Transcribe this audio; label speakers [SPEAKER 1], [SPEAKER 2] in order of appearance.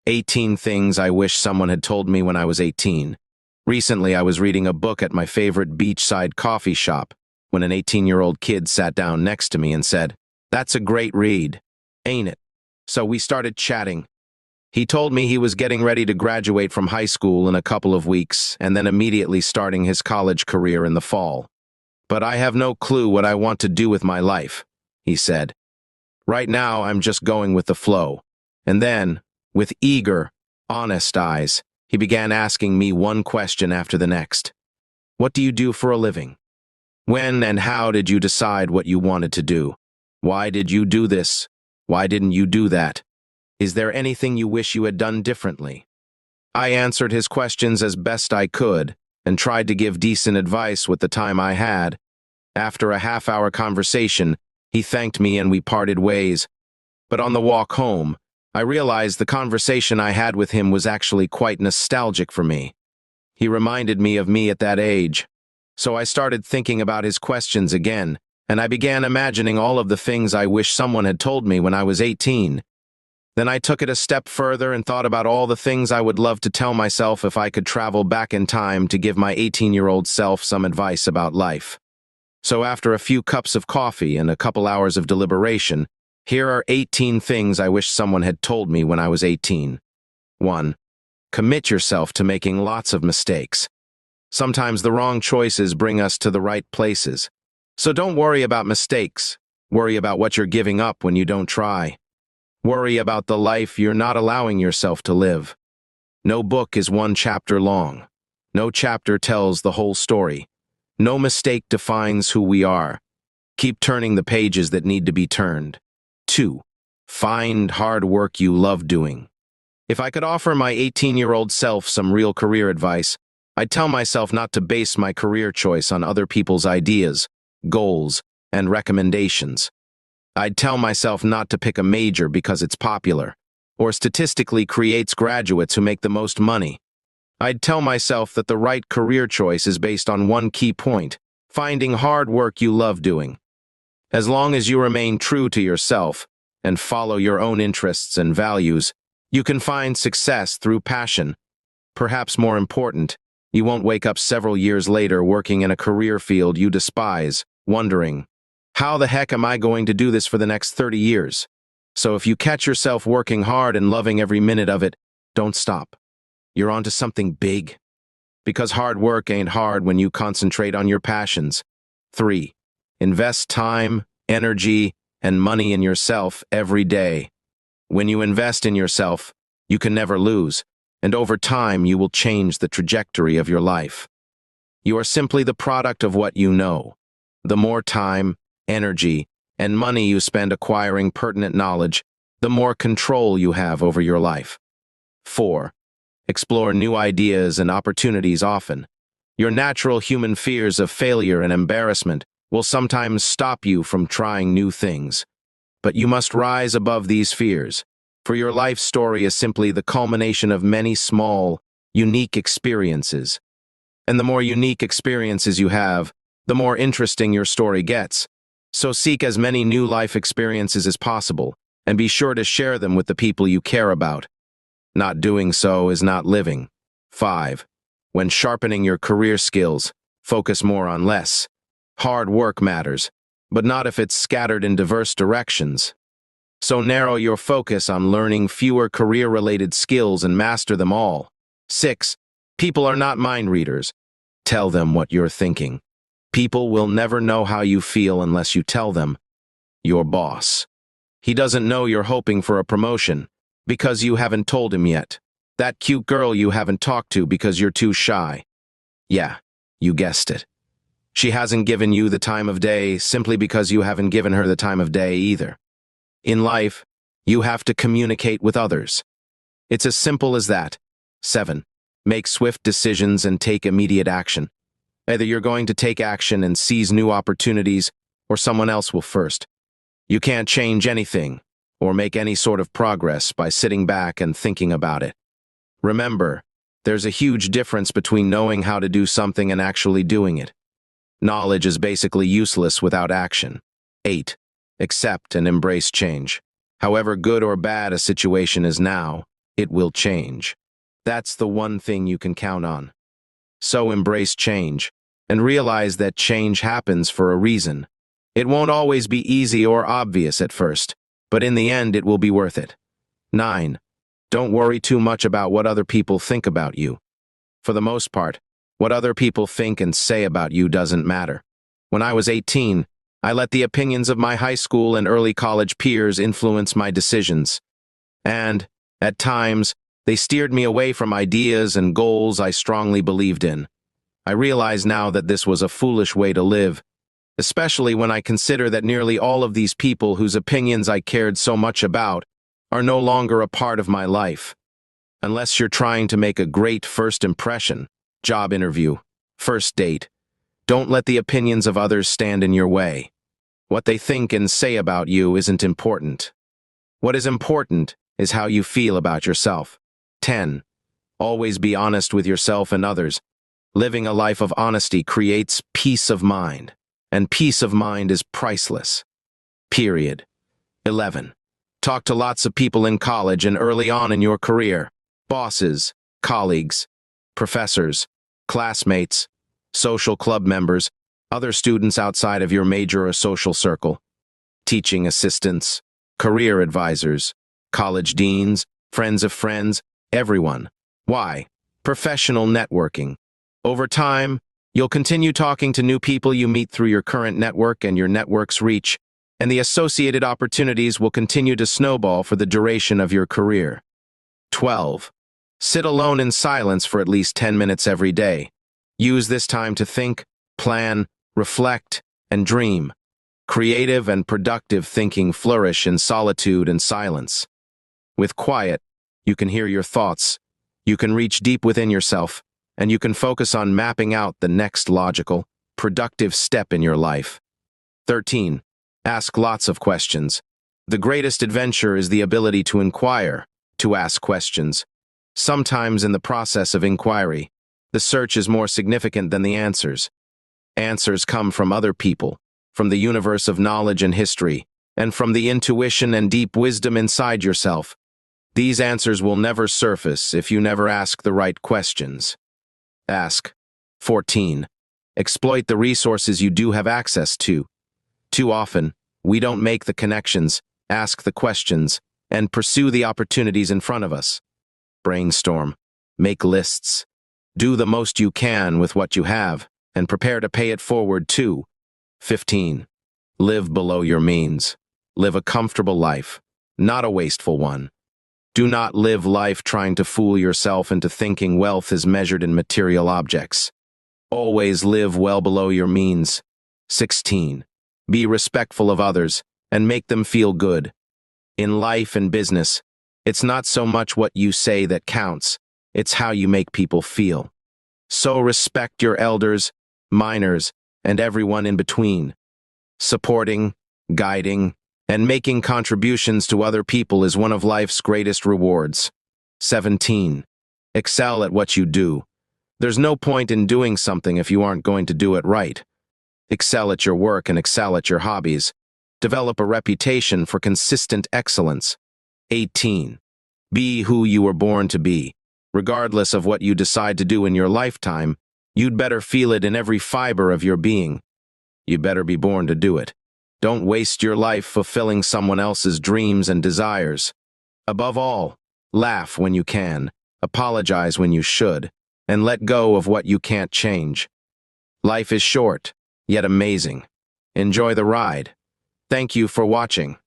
[SPEAKER 1] 18 Things I Wish Someone Had Told Me When I Was 18. Recently, I was reading a book at my favorite beachside coffee shop when an 18-year-old kid sat down next to me and said, "That's a great read, ain't it?" So we started chatting. He told me he was getting ready to graduate from high school in a couple of weeks and then immediately starting his college career in the fall. "But I have no clue what I want to do with my life," he said. "Right now, I'm just going with the flow." And then, with eager, honest eyes, he began asking me one question after the next. "What do you do for a living? When and how did you decide what you wanted to do? Why did you do this? Why didn't you do that? Is there anything you wish you had done differently?" I answered his questions as best I could and tried to give decent advice with the time I had. After a half-hour conversation, he thanked me and we parted ways. But on the walk home, I realized the conversation I had with him was actually quite nostalgic for me. He reminded me of me at that age. So I started thinking about his questions again, and I began imagining all of the things I wish someone had told me when I was 18. Then I took it a step further and thought about all the things I would love to tell myself if I could travel back in time to give my 18-year-old self some advice about life. So after a few cups of coffee and a couple hours of deliberation, here are 18 things I wish someone had told me when I was 18. 1. Commit yourself to making lots of mistakes. Sometimes the wrong choices bring us to the right places. So don't worry about mistakes. Worry about what you're giving up when you don't try. Worry about the life you're not allowing yourself to live. No book is one chapter long. No chapter tells the whole story. No mistake defines who we are. Keep turning the pages that need to be turned. 2. Find hard work you love doing. If I could offer my 18-year-old self some real career advice, I'd tell myself not to base my career choice on other people's ideas, goals, and recommendations. I'd tell myself not to pick a major because it's popular, or statistically creates graduates who make the most money. I'd tell myself that the right career choice is based on one key point: finding hard work you love doing. As long as you remain true to yourself and follow your own interests and values, you can find success through passion. Perhaps more important, you won't wake up several years later working in a career field you despise, wondering, "How the heck am I going to do this for the next 30 years? So if you catch yourself working hard and loving every minute of it, don't stop. You're onto something big. Because hard work ain't hard when you concentrate on your passions. 3. Invest time, energy, and money in yourself every day. When you invest in yourself, you can never lose, and over time you will change the trajectory of your life. You are simply the product of what you know. The more time, energy, and money you spend acquiring pertinent knowledge, the more control you have over your life. 4. Explore new ideas and opportunities often. Your natural human fears of failure and embarrassment will sometimes stop you from trying new things. But you must rise above these fears, for your life story is simply the culmination of many small, unique experiences. And the more unique experiences you have, the more interesting your story gets. So seek as many new life experiences as possible, and be sure to share them with the people you care about. Not doing so is not living. 5. When sharpening your career skills, focus more on less. Hard work matters, but not if it's scattered in diverse directions. So narrow your focus on learning fewer career-related skills and master them all. 6. People are not mind readers. Tell them what you're thinking. People will never know how you feel unless you tell them. Your boss. He doesn't know you're hoping for a promotion because you haven't told him yet. That cute girl you haven't talked to because you're too shy. Yeah, you guessed it. She hasn't given you the time of day simply because you haven't given her the time of day either. In life, you have to communicate with others. It's as simple as that. 7. Make swift decisions and take immediate action. Either you're going to take action and seize new opportunities, or someone else will first. You can't change anything or make any sort of progress by sitting back and thinking about it. Remember, there's a huge difference between knowing how to do something and actually doing it. Knowledge is basically useless without action. 8. Accept and embrace change. However good or bad a situation is now, it will change. That's the one thing you can count on. So embrace change, and realize that change happens for a reason. It won't always be easy or obvious at first, but in the end it will be worth it. 9. Don't worry too much about what other people think about you. For the most part, what other people think and say about you doesn't matter. When I was 18, I let the opinions of my high school and early college peers influence my decisions. And, at times, they steered me away from ideas and goals I strongly believed in. I realize now that this was a foolish way to live, especially when I consider that nearly all of these people whose opinions I cared so much about are no longer a part of my life. Unless you're trying to make a great first impression, job interview, first date, don't let the opinions of others stand in your way. What they think and say about you isn't important. What is important is how you feel about yourself. 10. Always be honest with yourself and others. Living a life of honesty creates peace of mind, and peace of mind is priceless. Period. 11. Talk to lots of people in college and early on in your career. Bosses, colleagues, professors, classmates, social club members, other students outside of your major or social circle, teaching assistants, career advisors, college deans, friends of friends, everyone. Why? Professional networking. Over time, you'll continue talking to new people you meet through your current network and your network's reach, and the associated opportunities will continue to snowball for the duration of your career. 12. Sit alone in silence for at least 10 minutes every day. Use this time to think, plan, reflect, and dream. Creative and productive thinking flourish in solitude and silence. With quiet, you can hear your thoughts, you can reach deep within yourself, and you can focus on mapping out the next logical, productive step in your life. 13. Ask lots of questions. The greatest adventure is the ability to inquire, to ask questions. Sometimes in the process of inquiry, the search is more significant than the answers. Answers come from other people, from the universe of knowledge and history, and from the intuition and deep wisdom inside yourself. These answers will never surface if you never ask the right questions. Ask. 14. Exploit the resources you do have access to. Too often, we don't make the connections, ask the questions, and pursue the opportunities in front of us. Brainstorm. Make lists. Do the most you can with what you have, and prepare to pay it forward too. 15. Live below your means. Live a comfortable life, not a wasteful one. Do not live life trying to fool yourself into thinking wealth is measured in material objects. Always live well below your means. 16. Be respectful of others and make them feel good. In life and business, it's not so much what you say that counts, it's how you make people feel. So respect your elders, minors, and everyone in between. Supporting, guiding, and making contributions to other people is one of life's greatest rewards. 17. Excel at what you do. There's no point in doing something if you aren't going to do it right. Excel at your work and excel at your hobbies. Develop a reputation for consistent excellence. 18. Be who you were born to be. Regardless of what you decide to do in your lifetime, you'd better feel it in every fiber of your being. You better be born to do it. Don't waste your life fulfilling someone else's dreams and desires. Above all, laugh when you can, apologize when you should, and let go of what you can't change. Life is short, yet amazing. Enjoy the ride. Thank you for watching.